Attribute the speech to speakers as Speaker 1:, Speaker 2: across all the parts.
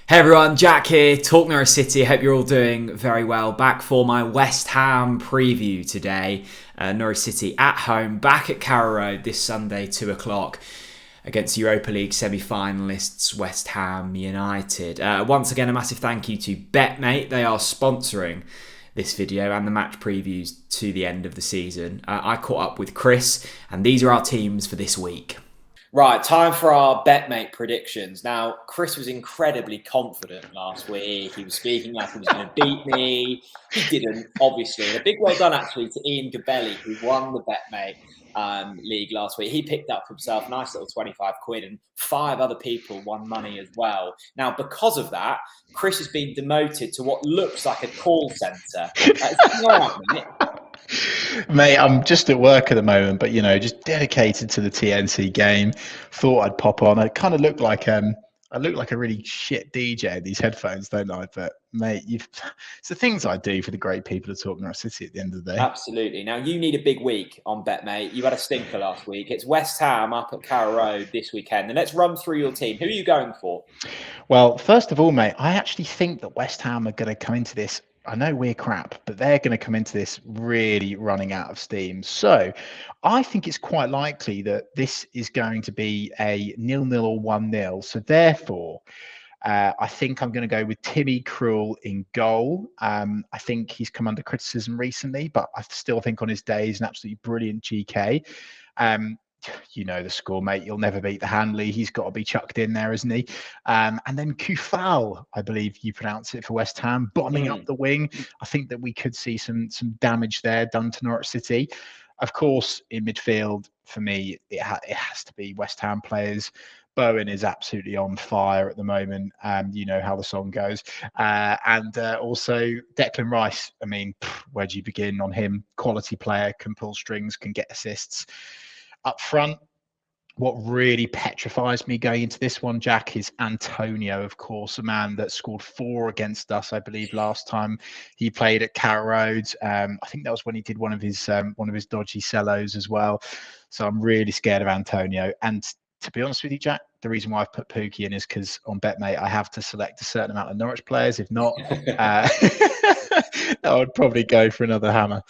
Speaker 1: Hey everyone, Jack here, Talk Norwich City. Hope you're all doing very well. Back for my West Ham preview today. Norwich City at home, back at Carrow Road this Sunday, 2 o'clock, against Europa League semi-finalists West Ham United. Once again, a massive thank you to BetMate. They are sponsoring this video and the match previews to the end of the season. I caught up with Chris, and these are our teams for this week. Right, time for our BetMate predictions. Now, Chris was incredibly confident last week. He was speaking like he was going to beat me. He didn't, obviously. And a big well done, actually, to Ian Gabelli, who won the BetMate league last week. He picked up for himself a nice little 25 quid, and 5 other people won money as well. Now, because of that, Chris has been demoted to what looks like a call centre.
Speaker 2: Mate, I'm just at work at the moment, but just dedicated to the TNC game. Thought I'd pop on. I kind of look like I look like a really shit DJ in these headphones, don't I? But mate, it's the things I do for the great people of Talk Norwich City at the end of the day.
Speaker 1: Absolutely. Now you need a big week on BetMate. You had a stinker last week. It's West Ham up at Carrow Road this weekend. And let's run through your team. Who are you going for?
Speaker 2: Well, first of all, mate, I actually think that West Ham are going to come into this. I know we're crap, but they're going to come into this really running out of steam. So I think it's quite likely that this is going to be a 0-0 or 1-0. So therefore, I think I'm going to go with Timmy Krul in goal. I think he's come under criticism recently, but I still think on his day he's an absolutely brilliant GK. You know the score, mate. You'll never beat the Hanley. He's got to be chucked in there, isn't he? And then Kufal, I believe you pronounce it, for West Ham, bombing up the wing. I think that we could see some damage there done to Norwich City. Of course, in midfield, for me, it has to be West Ham players. Bowen is absolutely on fire at the moment. You know how the song goes. And also Declan Rice. I mean, where do you begin on him? Quality player, can pull strings, can get assists. Up front, what really petrifies me going into this one, Jack, is Antonio, of course, a man that scored 4 against us, I believe, last time he played at Carrow Road. I think that was when he did one of his dodgy cellos as well. So I'm really scared of Antonio. And to be honest with you, Jack, the reason why I've put Pookie in is because on BetMate I have to select a certain amount of Norwich players. If not, I would probably go for another hammer.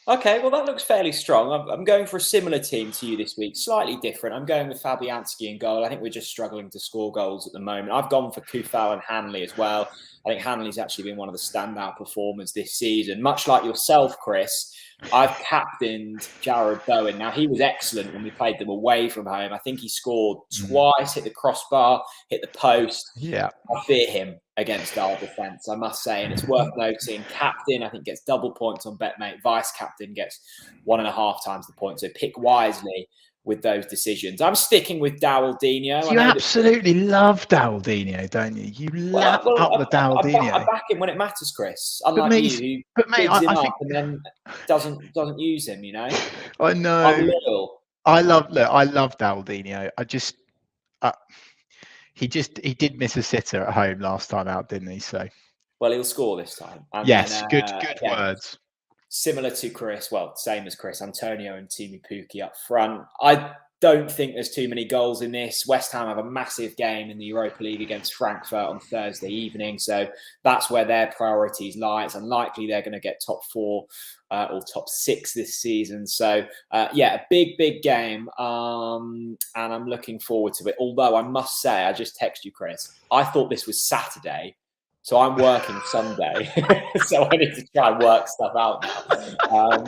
Speaker 1: Okay, well, that looks fairly strong. I'm going for a similar team to you this week, slightly different. I'm going with Fabianski in goal. I think we're just struggling to score goals at the moment. I've gone for Kufal and Hanley as well. I think Hanley's actually been one of the standout performers this season. Much like yourself, Chris, I've captained Jarrod Bowen. Now, he was excellent when we played them away from home. I think he scored twice, hit the crossbar, hit the post.
Speaker 2: Yeah.
Speaker 1: I fear him against our defence, I must say. And it's worth noting, captain, I think, gets double points on BetMate. Vice captain gets 1.5 times the points. So pick wisely with those decisions. I'm sticking with Dowaldinho.
Speaker 2: You absolutely love Dowaldinho, don't you? You lap up the Dowaldinho.
Speaker 1: I back him when it matters, Chris. Unlike you, who bigs him up and then doesn't use him. You know.
Speaker 2: I know.
Speaker 1: I'm loyal.
Speaker 2: I love Dowaldinho. He did miss a sitter at home last time out, didn't he? So.
Speaker 1: Well, he'll score this time. And
Speaker 2: yes, good words.
Speaker 1: Similar to Chris, well, same as Chris, Antonio and Teemu Pukki up front. I don't think there's too many goals in this. West Ham have a massive game in the Europa League against Frankfurt on Thursday evening, so that's where their priorities lie. It's unlikely they're going to get top 4 or top 6 this season. So, a big game, and I'm looking forward to it. Although I must say, I just texted you, Chris, I thought this was Saturday. So I'm working Sunday, so I need to try and work stuff out now.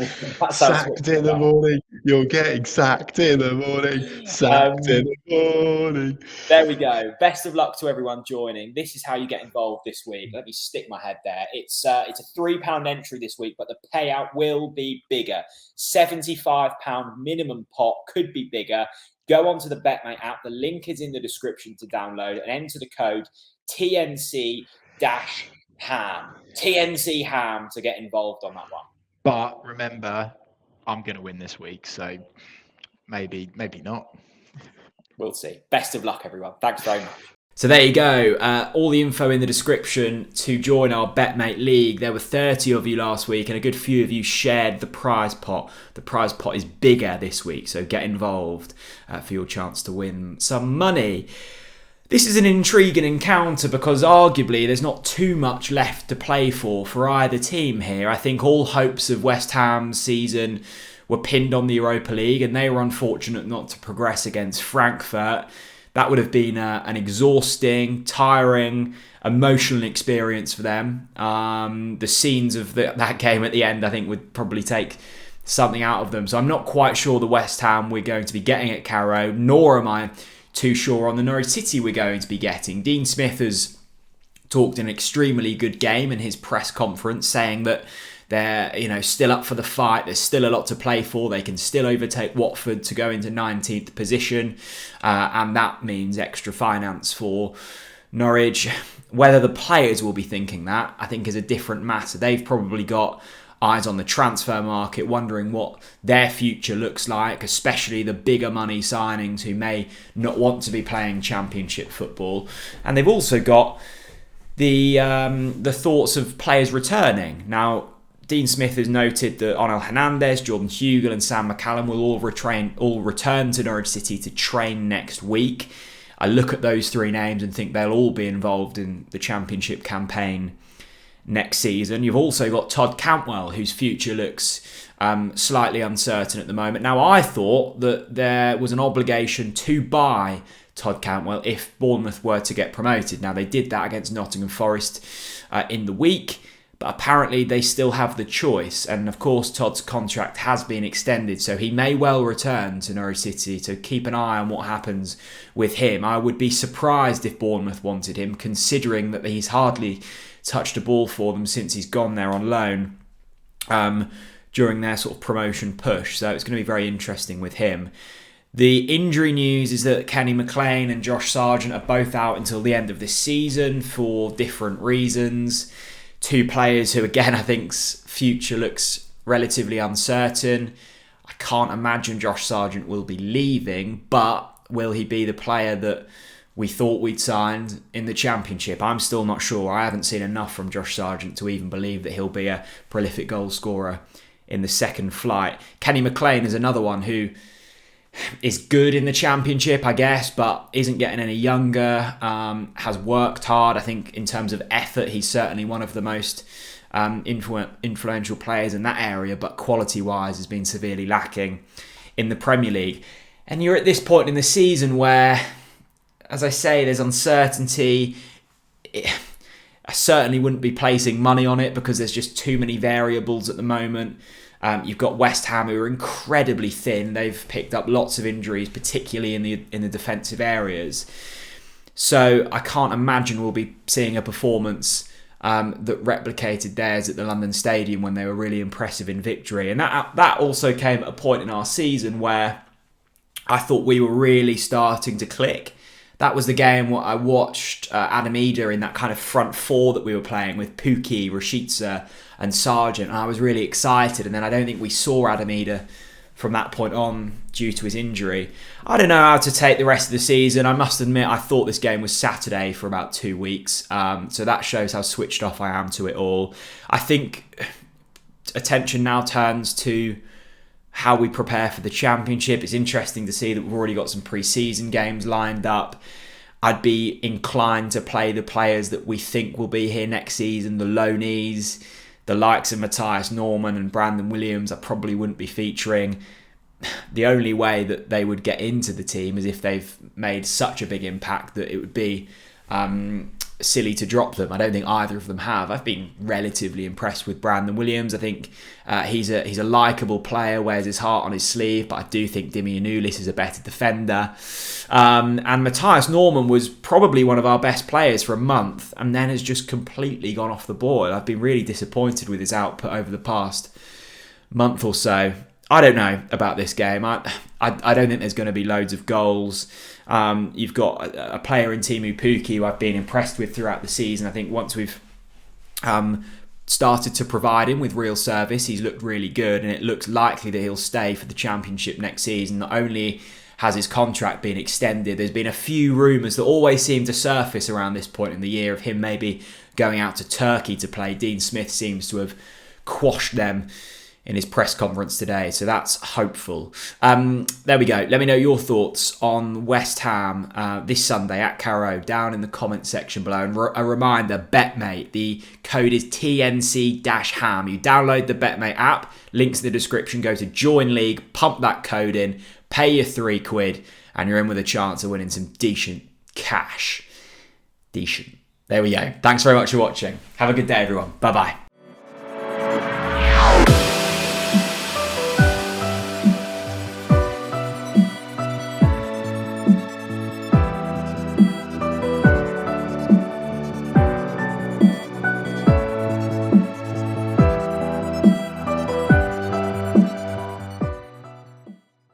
Speaker 2: Sacked in the morning. You're getting sacked in the morning. Sacked in the morning.
Speaker 1: There we go. Best of luck to everyone joining. This is how you get involved this week. Let me stick my head there. It's a £3 entry this week, but the payout will be bigger. £75 minimum pot, could be bigger. Go onto the BetMate app. The link is in the description to download and enter the code TNC-ham, TNC ham, to get involved on that one.
Speaker 2: But remember, I'm going to win this week, so maybe not.
Speaker 1: We'll see. Best of luck, everyone. Thanks very much. So there you go. All the info in the description to join our BetMate League. There were 30 of you last week and a good few of you shared the prize pot. The prize pot is bigger this week, so get involved for your chance to win some money. This is an intriguing encounter because arguably there's not too much left to play for either team here. I think all hopes of West Ham's season were pinned on the Europa League and they were unfortunate not to progress against Frankfurt. That would have been an exhausting, tiring, emotional experience for them. The scenes of that game at the end, I think, would probably take something out of them. So I'm not quite sure the West Ham we're going to be getting at Carrow, nor am I too sure on the Norwich City we're going to be getting. Dean Smith has talked an extremely good game in his press conference, saying that they're still up for the fight. There's still a lot to play for. They can still overtake Watford to go into 19th position. And that means extra finance for Norwich. Whether the players will be thinking that, I think, is a different matter. They've probably got eyes on the transfer market, wondering what their future looks like, especially the bigger money signings who may not want to be playing Championship football. And they've also got the thoughts of players returning. Now, Dean Smith has noted that Onel Hernandez, Jordan Hugill and Sam McCallum will all return to Norwich City to train next week. I look at those three names and think they'll all be involved in the Championship campaign next season. You've also got Todd Cantwell, whose future looks slightly uncertain at the moment. Now, I thought that there was an obligation to buy Todd Cantwell if Bournemouth were to get promoted. Now, they did that against Nottingham Forest in the week. But apparently they still have the choice. And of course, Todd's contract has been extended, so he may well return to Norwich City. So keep an eye on what happens with him. I would be surprised if Bournemouth wanted him, considering that he's hardly touched a ball for them since he's gone there on loan during their sort of promotion push. So it's going to be very interesting with him. The injury news is that Kenny Mclean and Josh Sargent are both out until the end of this season for different reasons. Two players who, again, I think's future looks relatively uncertain. I can't imagine Josh Sargent will be leaving, but will he be the player that we thought we'd signed in the Championship? I'm still not sure. I haven't seen enough from Josh Sargent to even believe that he'll be a prolific goal scorer in the second flight. Kenny Mclean is another one who is good in the Championship, I guess, but isn't getting any younger, has worked hard. I think in terms of effort, he's certainly one of the most influential players in that area, but quality-wise has been severely lacking in the Premier League. And you're at this point in the season where, as I say, there's uncertainty. I certainly wouldn't be placing money on it because there's just too many variables at the moment. You've got West Ham, who are incredibly thin. They've picked up lots of injuries, particularly in the defensive areas. So I can't imagine we'll be seeing a performance that replicated theirs at the London Stadium when they were really impressive in victory. And that also came at a point in our season where I thought we were really starting to click. That was the game I watched Adam Eder in that kind of front four that we were playing with Pukki, Rashica and Sargent. And I was really excited. And then I don't think we saw Adam Eder from that point on due to his injury. I don't know how to take the rest of the season. I must admit, I thought this game was Saturday for about 2 weeks. So that shows how switched off I am to it all. I think attention now turns to how we prepare for the Championship. It's interesting to see that we've already got some pre-season games lined up. I'd be inclined to play the players that we think will be here next season, the loanees, the likes of Matthias Norman and Brandon Williams. I probably wouldn't be featuring. The only way that they would get into the team is if they've made such a big impact that it would be silly to drop them. I don't think either of them have. I've been relatively impressed with Brandon Williams. I think he's a likeable player, wears his heart on his sleeve, but I do think Dimianulis is a better defender. And Matthias Norman was probably one of our best players for a month and then has just completely gone off the board. I've been really disappointed with his output over the past month or so. I don't know about this game. I don't think there's going to be loads of goals. You've got a player in Timu Pukki who I've been impressed with throughout the season. I think once we've started to provide him with real service, he's looked really good, and it looks likely that he'll stay for the Championship next season. Not only has his contract been extended. There's been a few rumours that always seem to surface around this point in the year of him maybe going out to Turkey to play. Dean Smith seems to have quashed them in his press conference today, so that's hopeful. There we go. Let me know your thoughts on West Ham this Sunday at Carrow down in the comment section below. And a reminder, BetMate, the code is TNC-HAM. You download the BetMate app, links in the description, go to Join League, pump that code in, pay your £3, and you're in with a chance of winning some decent cash. Decent. There we go. Thanks very much for watching. Have a good day, everyone. Bye-bye.